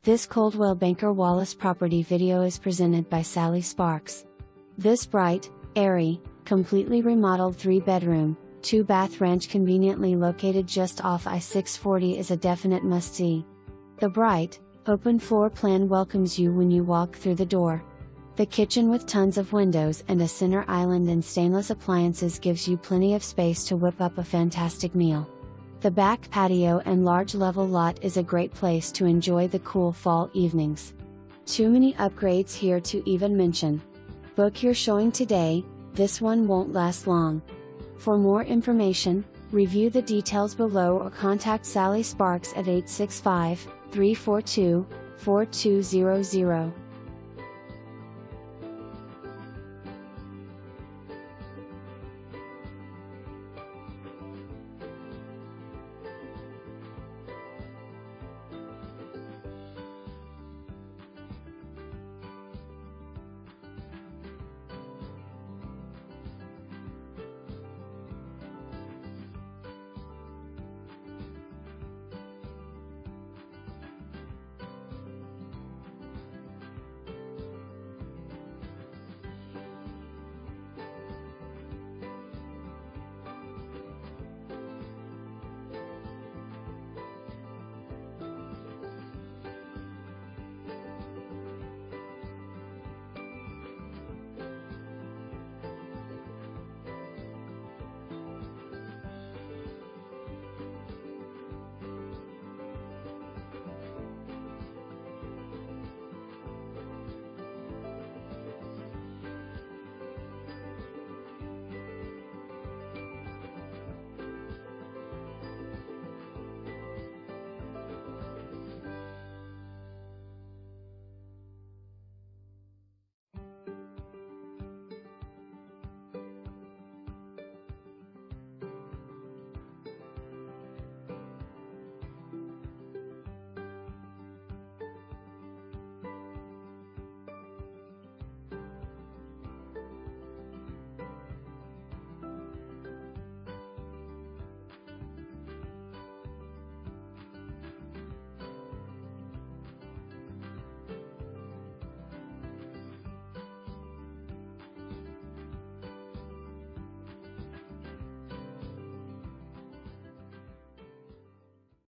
This Coldwell Banker Wallace property video is presented by Sally Sparks. This bright, airy, completely remodeled 3-bedroom, 2-bath ranch conveniently located just off I-640 is a definite must-see. The bright, open floor plan welcomes you when you walk through the door. The kitchen with tons of windows and a center island and stainless appliances gives you plenty of space to whip up a fantastic meal. The back patio and large level lot is a great place to enjoy the cool fall evenings. Too many upgrades here to even mention. Book your showing today, this one won't last long. For more information, review the details below or contact Sally Sparks at 865-342-4200.